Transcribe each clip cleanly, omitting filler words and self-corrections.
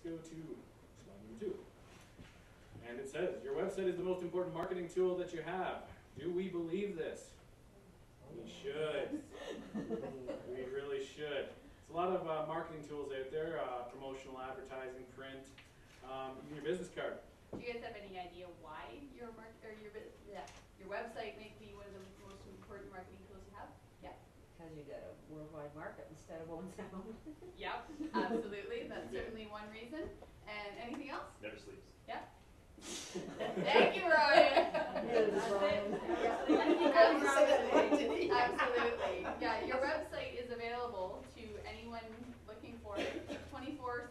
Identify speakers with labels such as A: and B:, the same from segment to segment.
A: go to slide number 2. And it says, your website is the most important marketing tool that you have. Do we believe this? We should. We really should. There's a lot of marketing tools out there, promotional advertising, print, even your business card.
B: Do you guys have any idea why your website may be one of the most important marketing tools you have? Yeah.
C: Because you get a worldwide market instead of one town.
B: Yep, absolutely. That's certainly one reason. And anything else?
D: Never sleeps.
B: Yeah. Thank you, Ryan. Absolutely. Yeah, your website is available to anyone looking for it 24/7.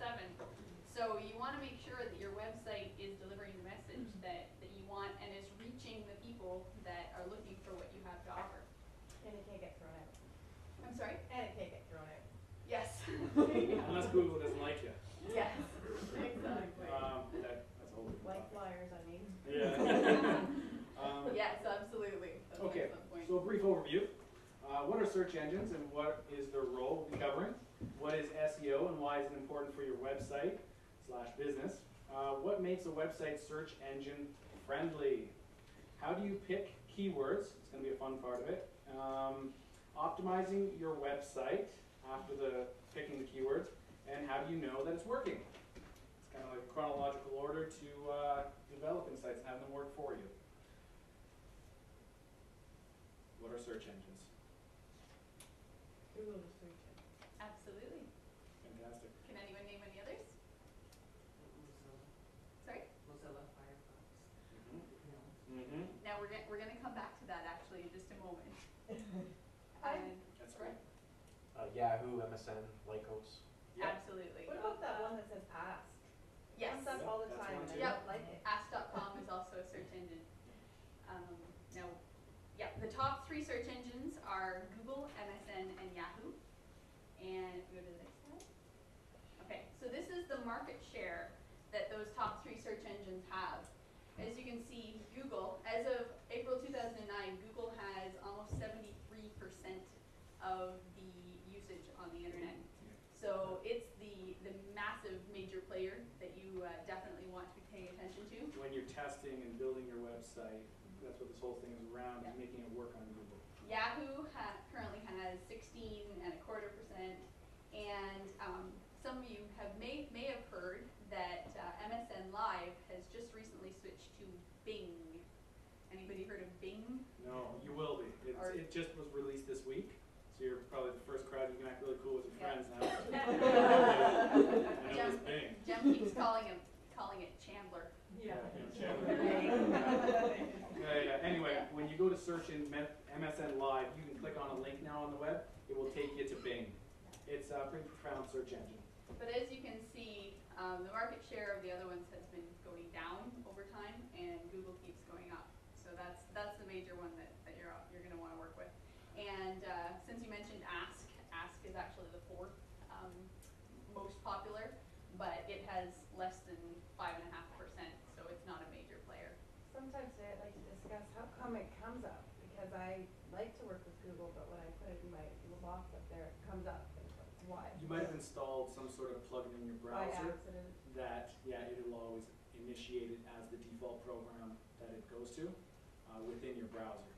B: So you want to make sure that your website is delivering the message that you want and is reaching the people that are looking for what you have to offer.
E: And it can't get thrown out.
B: I'm sorry?
E: And it can't get thrown out.
B: Yes.
A: Unless Google doesn't like you.
B: Yes, exactly.
A: That's a whole different
E: Like
A: topic.
E: flyers, I mean.
A: Yeah.
B: Yes, absolutely. That's
A: Okay,
B: an excellent point.
A: so a brief overview. What are search engines and what is their role? We'll be covering. What is SEO and why is it important for your website / business? What makes a website search engine friendly? How do you pick keywords? It's going to be a fun part of it. Optimizing your website after picking the keywords, and how do you know that it's working? It's kind of like a chronological order to developing sites and having them work for you. What are search engines?
E: Google is search engine.
B: Absolutely.
A: Fantastic.
B: Can anyone name any others? Sorry?
C: Mozilla Firefox.
A: Mm-hmm.
B: Now we're gonna come back to that actually in just a moment.
A: That's right.
D: Yahoo, MSN, Lycos.
A: Yeah.
B: Absolutely.
E: What about that one that says ask?
B: Yes.
E: Comes up all the
A: That's
E: time
A: one
E: and I
A: too.
B: Yep.
E: don't like it.
B: Ask.com is also a search engine. Now, yeah, the top 3 search engines are Google, MSN, and Yahoo. And if we go to the next slide. Okay, so this is the market share that those top 3 search engines have. As you can see, Google, as of April 2009, Google has almost 73% of the usage on the internet. So it's the massive major player that you definitely want to be paying attention to.
A: When you're testing and building your website, that's what this whole thing is around,
B: Yeah.
A: is making it work on Google.
B: Yahoo currently has 16.25%, and some of you may have heard that MSN Live has just recently switched to Bing. Anybody heard of Bing?
A: No, you will be. It just was released this week, so you're probably the first crowd. You can act really cool with your friends now. I know it's Bing.
B: Jem keeps calling it Chandler.
E: Yeah.
A: Anyway, when you go to search in MSN Live, you can click on a link now on the web. It will take you to Bing. It's a pretty profound search engine.
B: But as you can see, the market share of the other ones has been going down over time, and Google keeps going up. So that's the major one that you're going to want to work with. And since you mentioned Ask is actually the 4th most popular, but it has less than 5.5%, so it's not a major player.
E: Sometimes I'd like to discuss how come it comes up, because I like to work with Google, but when I put it in my little box up there, it comes up. And it's like, why?
A: You might have installed some sort of plugin in your
E: By
A: browser
E: accident.
A: that, it'll always initiate it as the default program that it goes to within your browser.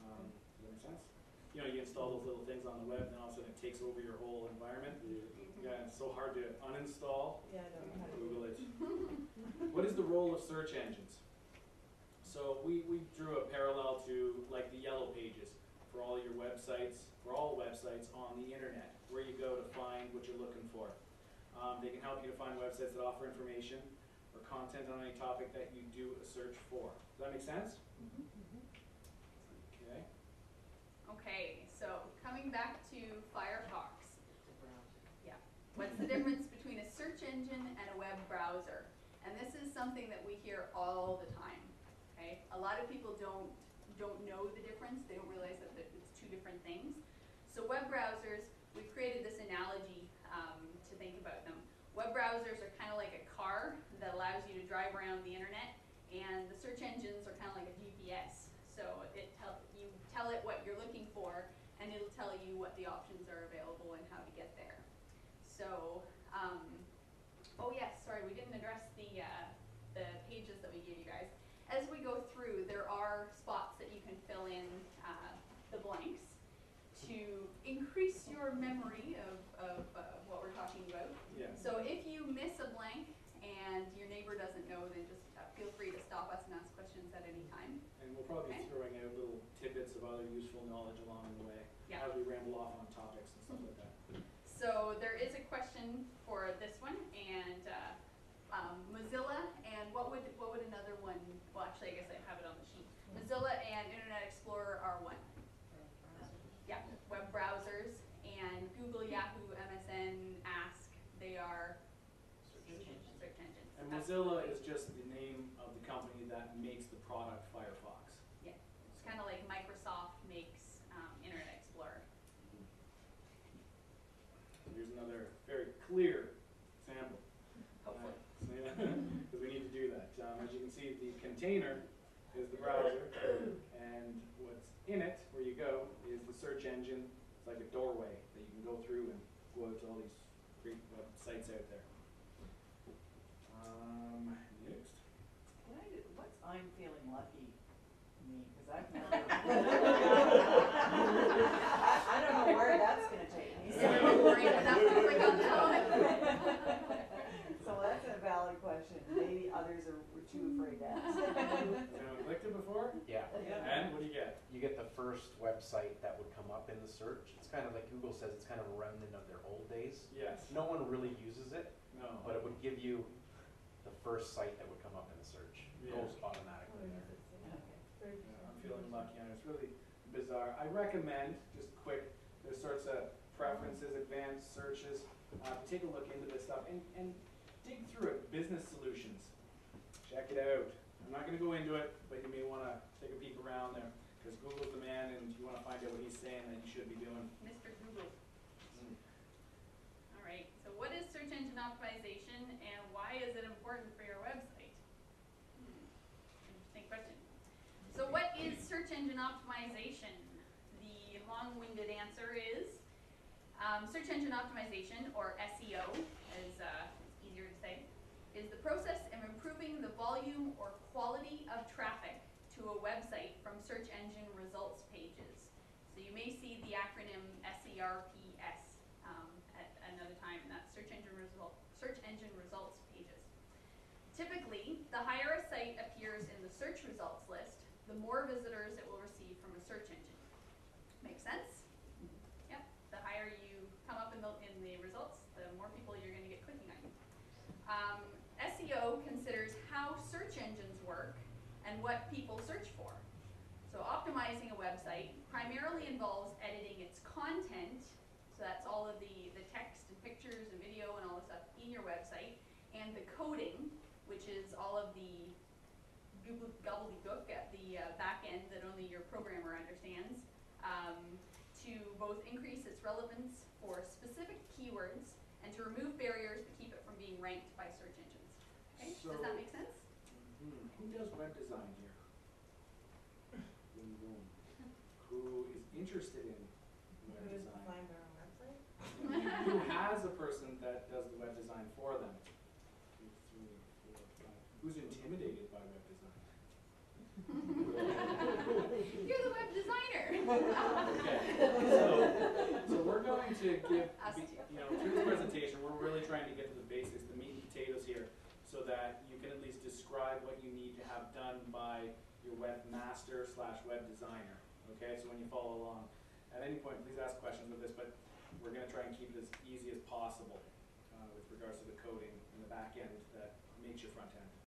A: Does that make sense? You know, you install those little things on the web, and all of a sudden it takes over your whole environment. Yeah, it's so hard to uninstall.
E: Yeah, I don't know how to do
A: Google it. What is the role of search engines? So we drew a parallel to like the yellow pages for all your websites, for all websites on the internet, where you go to find what you're looking for. They can help you to find websites that offer information or content on any topic that you do a search for. Does that make sense? Okay.
B: Okay, so coming back to Firefox. Yeah. What's the difference between a search engine and a web browser? And this is something that we hear all the time. Okay? A lot of people don't know the difference. They don't realize that it's 2 different things. So web browsers, we've created this analogy to think about them. Web browsers are kind of like a car that allows you to drive around the internet, and the search engines are kind of like a GPS. So you tell it what you're looking for, and it'll tell you what the options are available and how to get there. So the pages that we gave you guys. As we go through, there are spots that you can fill in the blanks to increase your memory of what we're talking about.
A: Yeah.
B: So if you miss a blank and your neighbor doesn't know, then just feel free to stop us and ask questions at any time.
A: And we'll probably be
B: Okay.
A: throwing out little tidbits of other useful knowledge along the way
B: Yeah.
A: as we ramble off on topics and stuff like that.
B: So there is a question for this one, and Mozilla, and what would another one? Well, actually, I guess I have it on the sheet. Mozilla and Internet Explorer are one. Yeah, web browsers, and Google, Yahoo, MSN, Ask, they are search engines.
A: And Mozilla is just the name of the company that makes the product Firefox.
B: Yeah, it's kind of like Microsoft makes Internet Explorer.
A: Here's another very clear example.
B: Hopefully.
A: Because we need to do that. As you can see, the container is the browser, and what's in it, where you go, is the search engine. It's like a doorway that you can go through and go out to all these great websites out there. Next.
F: Can I do, what's I'm feeling lucky mean? Because I've never. I don't know where that's gonna take me.
B: Brain enough to click on that one.
F: So that's a valid question. Maybe others were too afraid to ask.
A: Has anyone clicked it before?
D: Yeah.
A: And what do you get?
D: You get the first website that would come up in the search. It's kind of like Google says, it's kind of a remnant of their old days.
A: Yes.
D: No one really uses it,
A: No.
D: but it would give you the first site that would come up in the search.
A: Yeah.
D: Goes automatically there.
A: Yeah, I'm feeling lucky, and it's really bizarre. I recommend, just quick, there's sorts of preferences, advanced searches. Take a look into this stuff and dig through it. Business solutions. Check it out. I'm not going to go into it, but you may want to take a peek around there, because Google's the man, and you want to find out what he's saying that you should be doing.
B: Mr. Google. All right, so what is search engine optimization, and why is it important for your website? Interesting question. So what is search engine optimization? The long-winded answer is search engine optimization, or SEO, as it's easier to say, is the process of improving the volume or quality of traffic to a website from search engine results pages. So you may see the acronym SERPS at another time, and that's search engine results pages. Typically, the higher a site appears in the search results list, the more visitors it will receive from a search engine. Make sense? Yep. The higher you come up in the results, the more people you're going to get clicking on you. SEO considers how search engines work and what people search for. So optimizing a website primarily involves editing its content, so that's all of the text and pictures and video and all the stuff in your website, and the coding, which is all of the gobbledygook at the back end that only your programmer understands, to both increase its relevance for specific keywords and to remove barriers that keep it from being ranked by search engines. Okay, does that make sense?
A: Who does web design here? Who is interested in web
E: Who's
A: design?
E: designed our own website?
A: Who has a person that does the web design for them? 2, 3, 4, 5. Who's intimidated by web design?
B: You're the web designer.
A: Okay, so we're going to give, through this presentation, we're really trying to get to the basics, the meat and potatoes here, so that you can at least describe what you need to have done by your webmaster/web designer. Okay, so when you follow along, at any point, please ask questions of this, but we're going to try and keep it as easy as possible with regards to the coding and the back end that makes your front end.